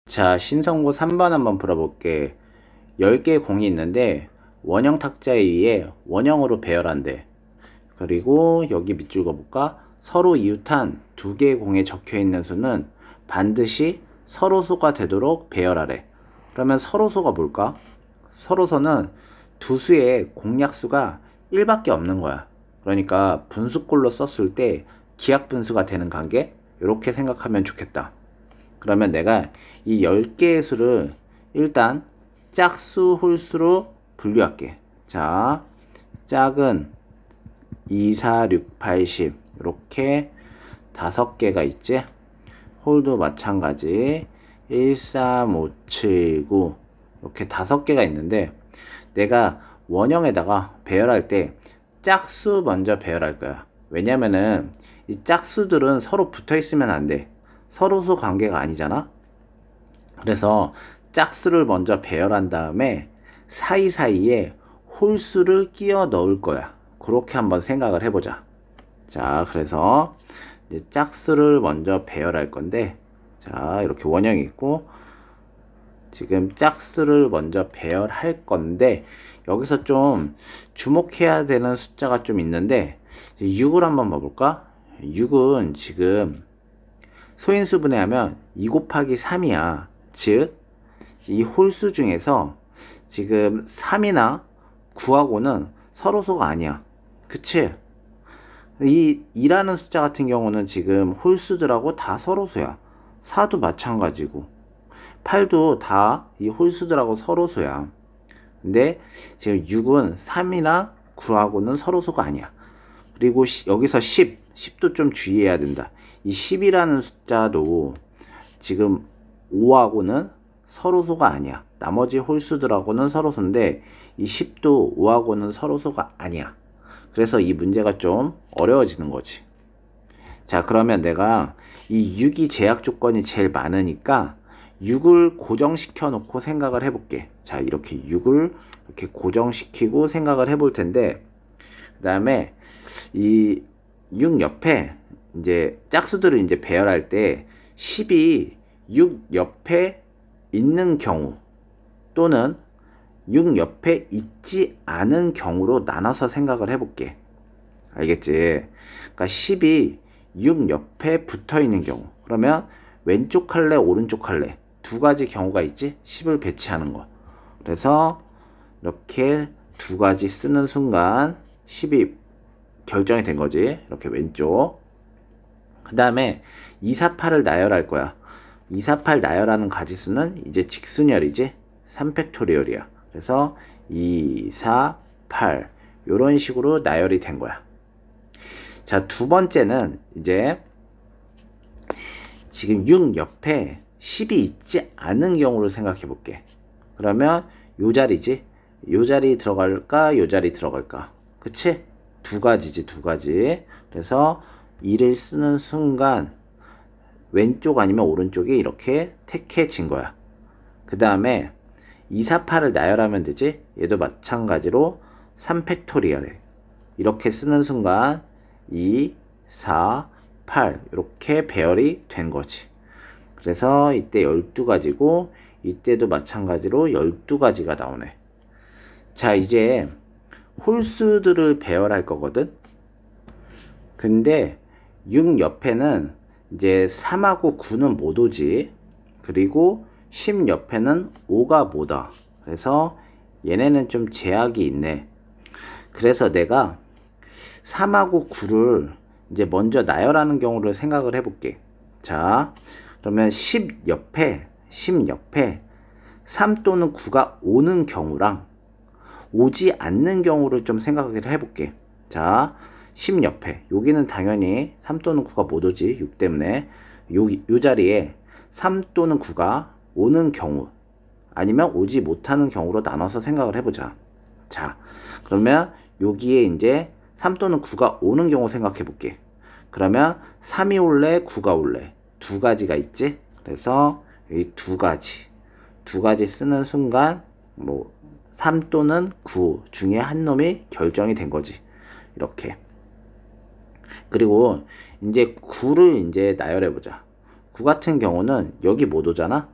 자, 신성고 3번 한번 풀어볼게. 10개의 공이 있는데 원형 탁자에 의해 원형으로 배열한대. 그리고 여기 밑줄 그어볼까? 서로 이웃한 2개의 공에 적혀있는 수는 반드시 서로소가 되도록 배열하래. 그러면 서로소가 뭘까? 서로소는 두 수의 공약수가 1밖에 없는 거야. 그러니까 분수꼴로 썼을 때 기하분수가 되는 관계? 이렇게 생각하면 좋겠다. 그러면 내가 이 10개의 수를 일단 짝수, 홀수로 분류할게. 자, 짝은 2, 4, 6, 8, 10 이렇게 5개가 있지. 홀도 마찬가지 1, 3, 5, 7, 9 이렇게 5개가 있는데 내가 원형에다가 배열할 때 짝수 먼저 배열할 거야. 왜냐면은 이 짝수들은 서로 붙어 있으면 안 돼. 서로소 관계가 아니잖아. 그래서 짝수를 먼저 배열한 다음에 사이사이에 홀수를 끼워 넣을 거야. 그렇게 한번 생각을 해보자. 자, 그래서 이제 짝수를 먼저 배열할 건데, 자, 이렇게 원형이 있고 지금 짝수를 먼저 배열할 건데 여기서 좀 주목해야 되는 숫자가 좀 있는데 6을 한번 봐볼까? 6은 지금 소인수 분해하면 2 곱하기 3이야. 즉, 이 홀수 중에서 지금 3이나 9하고는 서로소가 아니야. 그치? 이 2라는 숫자 같은 경우는 지금 홀수들하고 다 서로소야. 4도 마찬가지고 8도 다 이 홀수들하고 서로소야. 근데 지금 6은 3이나 9하고는 서로소가 아니야. 그리고 여기서 10도 좀 주의해야 된다. 이 10이라는 숫자도 지금 5하고는 서로소가 아니야. 나머지 홀수들하고는 서로소인데 이 10도 5하고는 서로소가 아니야. 그래서 이 문제가 좀 어려워지는 거지. 자, 그러면 내가 이 6이 제약 조건이 제일 많으니까 6을 고정시켜 놓고 생각을 해볼게. 자, 이렇게 6을 이렇게 고정시키고 생각을 해볼 텐데 그 다음에 이 6 옆에 이제 짝수들을 이제 배열할 때 10이 6 옆에 있는 경우 또는 6 옆에 있지 않은 경우로 나눠서 생각을 해볼게. 알겠지? 그러니까 10이 6 옆에 붙어 있는 경우. 그러면 왼쪽 할래, 오른쪽 할래? 두 가지 경우가 있지? 10을 배치하는 거. 그래서 이렇게 두 가지 쓰는 순간 10이 결정이 된 거지. 이렇게 왼쪽. 그 다음에 2, 4, 8을 나열할 거야. 2, 4, 8 나열하는 가지수는 이제 직수열이지. 3팩토리얼이야. 그래서 2, 4, 8 이런 식으로 나열이 된 거야. 자, 두 번째는 이제 지금 6 옆에 10이 있지 않은 경우를 생각해 볼게. 그러면 요 자리지. 요 자리 들어갈까? 요 자리 들어갈까? 그치? 두 가지지, 두 가지. 그래서 2를 쓰는 순간 왼쪽 아니면 오른쪽이 이렇게 택해진 거야. 그 다음에 2, 4, 8을 나열하면 되지. 얘도 마찬가지로 3팩토리얼에 이렇게 쓰는 순간 2, 4, 8 이렇게 배열이 된 거지. 그래서 이때 12가지고 이때도 마찬가지로 12가지가 나오네. 자, 이제 홀수들을 배열할 거거든. 근데 6 옆에는 이제 3하고 9는 못 오지. 그리고 10 옆에는 5가 못 와. 그래서 얘네는 좀 제약이 있네. 그래서 내가 3하고 9를 이제 먼저 나열하는 경우를 생각을 해볼게. 자, 그러면 10 옆에 3 또는 9가 오는 경우랑 오지 않는 경우를 좀 생각을 해볼게. 자, 10 옆에 여기는 당연히 3 또는 9가 못 오지. 6 때문에 요 자리에 3 또는 9가 오는 경우 아니면 오지 못하는 경우로 나눠서 생각을 해보자. 자, 그러면 여기에 이제 3 또는 9가 오는 경우 생각해 볼게. 그러면 3이 올래, 9가 올래? 두 가지가 있지? 그래서 이 두 가지 쓰는 순간 뭐 3 또는 9 중에 한 놈이 결정이 된 거지. 이렇게. 그리고 이제 9를 이제 나열해 보자. 9 같은 경우는 여기 못 오잖아?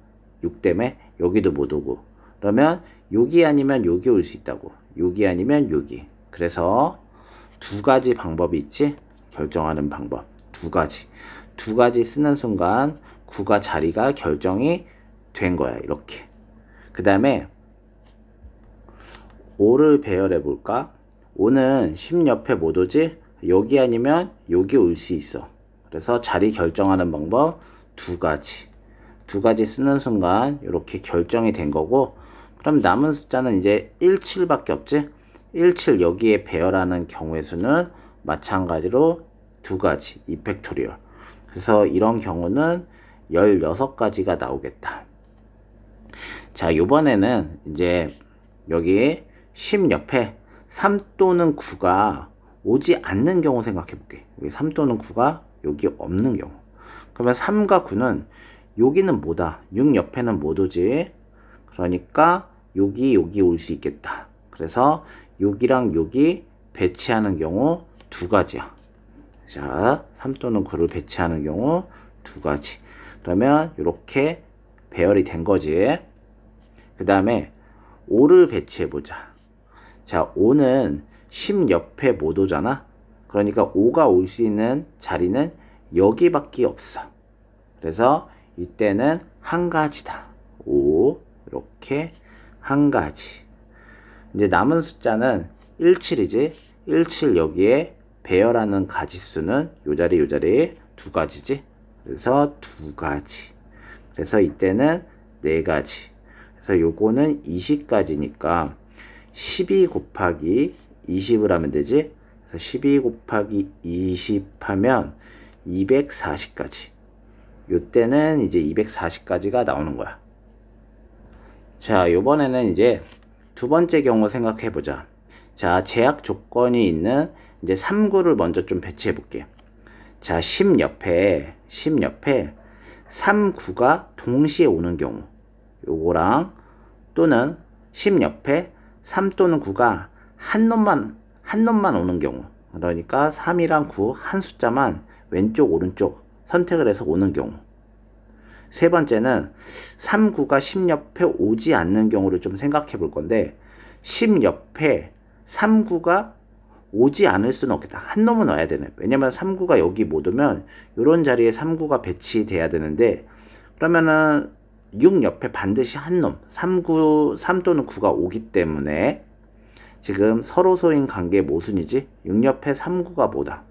6 때문에 여기도 못 오고, 그러면 여기 아니면 여기 올 수 있다고. 여기 아니면 여기. 그래서 두 가지 방법이 있지. 결정하는 방법 두 가지 쓰는 순간 9가 자리가 결정이 된 거야. 이렇게. 그 다음에 5를 배열해 볼까? 5는 10 옆에 못 오지? 여기 아니면 여기 올 수 있어. 그래서 자리 결정하는 방법 두 가지 쓰는 순간 이렇게 결정이 된 거고, 그럼 남은 숫자는 이제 17밖에 없지? 17 여기에 배열하는 경우의 수는 마찬가지로 두 가지, 2팩토리얼. 그래서 이런 경우는 16가지가 나오겠다. 자, 요번에는 이제 여기 10 옆에 3 또는 9가 오지 않는 경우 생각해 볼게. 여기 3 또는 9가 여기 없는 경우. 그러면 3과 9는 여기는 뭐다? 6 옆에는 못 오지. 그러니까 여기 올 수 있겠다. 그래서 여기랑 여기 배치하는 경우 두 가지야. 자, 3 또는 9를 배치하는 경우 두 가지. 그러면 이렇게 배열이 된 거지. 그 다음에 5를 배치해 보자. 자, 5는 10 옆에 못 오잖아. 그러니까 5가 올 수 있는 자리는 여기밖에 없어. 그래서 이때는 한 가지다. 5 이렇게 한 가지. 이제 남은 숫자는 17이지. 17 여기에 배열하는 가지수는 요 자리 두 가지지. 그래서 두 가지. 그래서 이때는 네 가지. 그래서 요거는 20가지니까 12 곱하기 20을 하면 되지. 그래서 12 곱하기 20 하면 240가지. 요때는 이제 240가지가 나오는 거야. 자, 요번에는 이제 두 번째 경우 생각해 보자. 자, 제약 조건이 있는 이제 3, 9를 먼저 좀 배치해 볼게. 자, 10 옆에 3, 9가 동시에 오는 경우. 요거랑 또는 10 옆에 3 또는 9가 한 놈만 오는 경우. 그러니까 3이랑 9 한 숫자만 왼쪽 오른쪽 선택을 해서 오는 경우. 세 번째는 3, 9가 10 옆에 오지 않는 경우를 좀 생각해 볼 건데, 10 옆에 3, 9가 오지 않을 수는 없겠다. 한 놈은 와야 되네. 왜냐면 3, 9가 여기 못 오면 이런 자리에 3, 9가 배치돼야 되는데, 그러면은 6 옆에 반드시 한 놈, 3 또는 9가 오기 때문에 지금 서로 소인 관계 모순이지. 6 옆에 3, 9가 뭐다.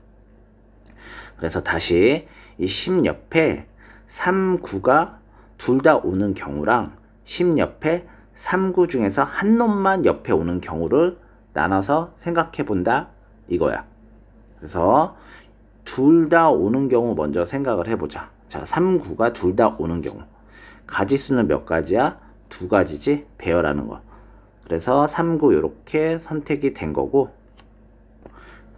그래서 다시 이 10 옆에 3, 9가 둘 다 오는 경우랑 10 옆에 3, 9 중에서 한 놈만 옆에 오는 경우를 나눠서 생각해 본다 이거야. 그래서 둘 다 오는 경우 먼저 생각을 해보자. 자, 3, 9가 둘 다 오는 경우. 가지수는 몇 가지야? 두 가지지? 배열하는 거. 그래서 3, 9 이렇게 선택이 된 거고,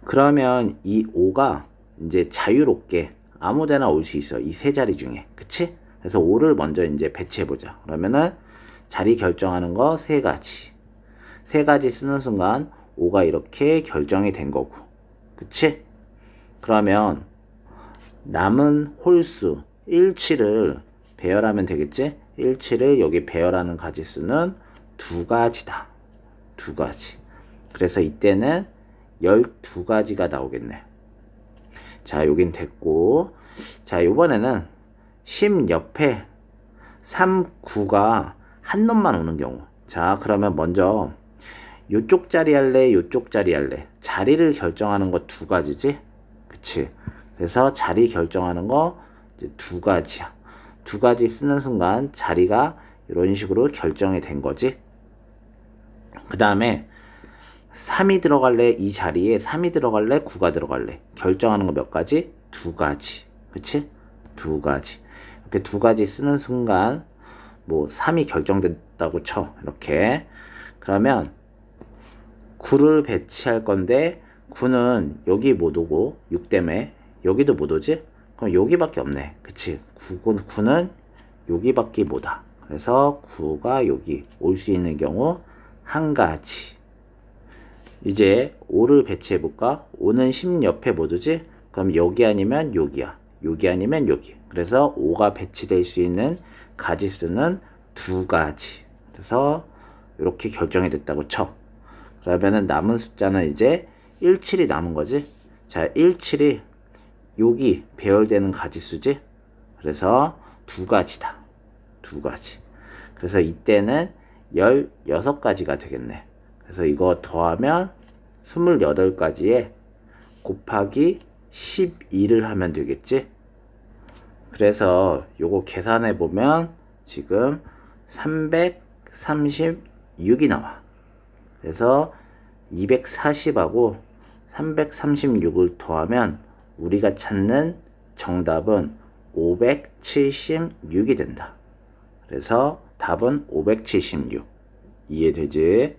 그러면 이 5가 이제 자유롭게 아무데나 올 수 있어. 이 세 자리 중에. 그치? 그래서 5를 먼저 이제 배치해보자. 그러면은 자리 결정하는 거 세 가지. 세 가지 쓰는 순간 5가 이렇게 결정이 된 거고. 그치? 그러면 남은 홀수 17을 배열하면 되겠지? 17을 여기 배열하는 가지수는 두 가지다. 두 가지. 그래서 이때는 12가지가 나오겠네. 자, 여긴 됐고. 자, 요번에는 10 옆에 3, 9가 한 놈만 오는 경우. 자, 그러면 먼저 요쪽 자리 할래, 요쪽 자리 할래. 자리를 결정하는 거 두 가지지? 그치? 그래서 자리 결정하는 거 이제 두 가지야. 두 가지 쓰는 순간 자리가 이런 식으로 결정이 된 거지. 그 다음에 3이 들어갈래? 이 자리에 3이 들어갈래? 9가 들어갈래? 결정하는 거 몇 가지? 두 가지. 그치? 두 가지. 이렇게 두 가지 쓰는 순간 뭐 3이 결정됐다고 쳐. 이렇게. 그러면 9를 배치할 건데 9는 여기 못 오고 6 때문에 여기도 못 오지? 그럼 여기밖에 없네. 그치? 9는 여기밖에 못 와. 그래서 9가 여기 올 수 있는 경우 한 가지. 이제 5를 배치해 볼까? 5는 10 옆에 못 오지? 그럼 여기 아니면 여기야. 여기 아니면 여기. 그래서 5가 배치될 수 있는 가지수는 두 가지. 그래서 이렇게 결정이 됐다고 쳐. 그러면은 남은 숫자는 이제 17이 남은 거지. 자, 17이 여기 배열되는 가지수지. 그래서 두 가지다. 두 가지. 그래서 이때는 16가지가 되겠네. 그래서 이거 더하면 28가지에 곱하기 12를 하면 되겠지. 그래서 요거 계산해 보면 지금 336이 나와. 그래서 240하고 336을 더하면 우리가 찾는 정답은 576이 된다. 그래서 답은 576. 이해되지?